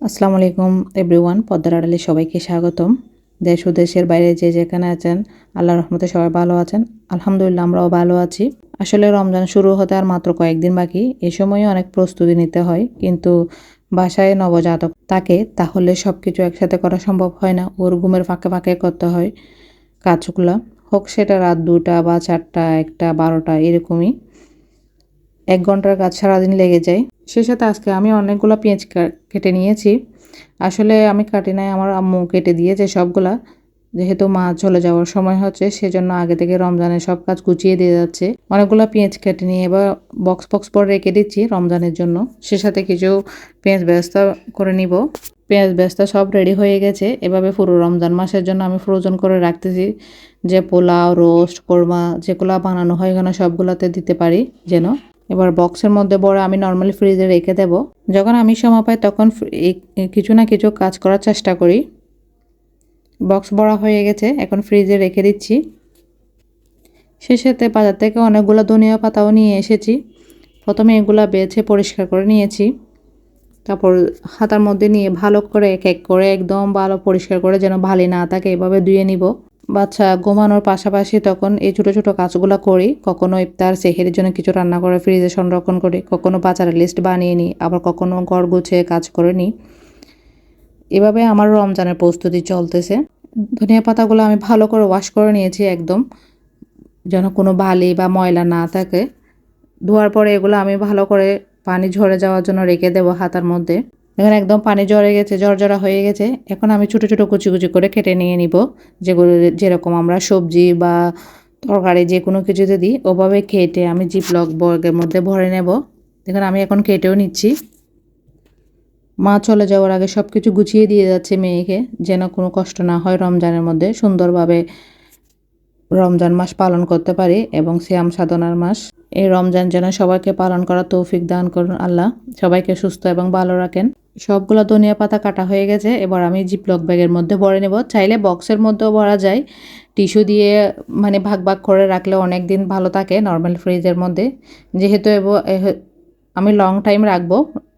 আসসালামু আলাইকুম এভরিওয়ান, পদ্মার আড়ালে সবাইকে স্বাগতম। দেশ ও দেশের বাইরে যে যেখানে আছেন, আল্লাহর রহমতে সবাই ভালো আছেন। আলহামদুলিল্লাহ, আমরাও ভালো আছি। আসলে রমজান শুরু হতে আর মাত্র কয়েকদিন বাকি। এ সময়ও অনেক প্রস্তুতি নিতে হয়, কিন্তু বাসায় নবজাতক থাকে, তাহলে সব কিছু একসাথে করা সম্ভব হয় না। ওর ঘুমের ফাঁকে ফাঁকে করতে হয় কাজগুলো, হোক সেটা রাত 2টা বা 4টা, 1টা, 12টা, এরকমই 1 ঘন্টার কাজ সারাদিন লেগে যায়। সে সাথে আজকে আমি অনেকগুলো পেঁয়াজ কেটে নিয়েছি। আসলে আমি কাটি নাই, আমার আম্মু কেটে দিয়েছে সবগুলা। যেহেতু মা চলে যাওয়ার সময় হচ্ছে, সেজন্য আগে থেকে রমজানের সব কাজ গুছিয়ে দিয়ে যাচ্ছে। অনেকগুলো পেঁয়াজ কেটে নিয়ে এবার বক্স বক্স করে রেখে দিচ্ছি রমজানের জন্য। সে সাথে কিছু পেঁয়াজ বেরেস্তা করে নিব। পেঁয়াজ বেরেস্তা সব রেডি হয়ে গেছে। এভাবে পুরো রমজান মাসের জন্য আমি ফ্রোজন করে রাখতেছি, যে পোলাও, রোস্ট, কোরমা যেগুলো বানানো হয় এখানে সবগুলোতে দিতে পারি যেন। এবার বক্সের মধ্যে ভরে আমি নর্মালি ফ্রিজে রেখে দেব। যখন আমি সময় পাই তখন কিছু না কিছু কাজ করার চেষ্টা করি। বক্স ভরা হয়ে গেছে, এখন ফ্রিজে রেখে দিচ্ছি। সে সাথে বাজার থেকে অনেকগুলো ধনিয়া পাতাও নিয়ে এসেছি। প্রথমে এগুলা বেছে পরিষ্কার করে নিয়েছি। তারপর হাতার মধ্যে নিয়ে ভালো করে এক এক করে একদম ভালো পরিষ্কার করে, যেন বালি না থাকে, এভাবে ধুয়ে নিব। বাচ্চা ঘুমানোর পাশাপাশি তখন এই ছোট ছোট কাজগুলো করি। কখনো ইফতার সেহরির জন্য কিছু রান্না করে ফ্রিজে সংরক্ষণ করি, কখনো বাজারের লিস্ট বানিয়ে নিই, আবার কখনো ঘর গুছিয়ে কাজ করে নিই। এভাবে আমার রমজানের প্রস্তুতি চলতেছে। ধনিয়া পাতাগুলো আমি ভালো করে ওয়াশ করে নিয়েছি একদম, যেন কোনো বালি বা ময়লা না থাকে। ধোয়ার পরে এগুলো আমি ভালো করে পানি ঝরে যাওয়ার জন্য রেখে দেবো হাতার মধ্যে। এখন একদম পানি ঝরে গেছে, ঝরঝরা হয়ে গেছে। এখন আমি ছোটো ছোটো কুচি কুচি করে কেটে নিয়ে নিব, যেগুলো যেরকম আমরা সবজি বা তরকারি যে কোনো কিছুতে দিই, ওভাবে কেটে আমি জিপলক বর্গের মধ্যে ভরে নেব। দেখুন আমি এখন কেটেও নিচ্ছি। মা চলে যাওয়ার আগে সব কিছু গুছিয়ে দিয়ে যাচ্ছে মেয়েকে, যেন কোনো কষ্ট না হয়, রমজানের মধ্যে সুন্দরভাবে রমজান মাস পালন করতে পারি এবং সিয়াম সাধনার মাস। এই রমজান যেন সবাইকে পালন করার তৌফিক দান করুন আল্লাহ, সবাইকে সুস্থ এবং ভালো রাখেন। সবগুলো ধনিয়া পাতা কাটা হয়ে গেছে। এবার আমি জিপলক ব্যাগের মধ্যে ভরে নেব। চাইলে বক্সের মধ্যেও ভরা যায়, টিস্যু দিয়ে মানে ভাগ ভাগ করে রাখলে অনেক দিন ভালো থাকে নর্মাল ফ্রিজের মধ্যে। যেহেতু আমি লং টাইম রাখবো,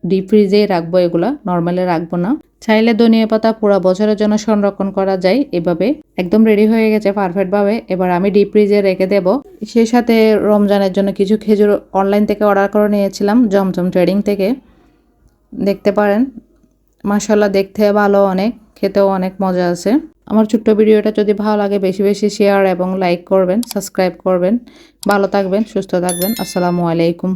ডিপ ফ্রিজেই রাখবো, এগুলা নর্মালে রাখবো না। চাইলে ধনিয়া পাতা পুরো বছরের জন্য সংরক্ষণ করা যায় এভাবে। একদম রেডি হয়ে গেছে পারফেক্টভাবে। এবার আমি ডিপ ফ্রিজে রেখে দেব। সেই সাথে রমজানের জন্য কিছু খেজুর অনলাইন থেকে অর্ডার করে নিয়েছিলাম, জমজম ট্রেডিং থেকে। দেখতে পারেন, মাশাআল্লাহ দেখতে ভালো, অনেক খেতেও অনেক মজা আছে। আমার ছোট্ট ভিডিওটা যদি ভালো লাগে বেশি বেশি শেয়ার এবং লাইক করবেন, সাবস্ক্রাইব করবেন। ভালো থাকবেন, সুস্থ থাকবেন। আসসালামু আলাইকুম।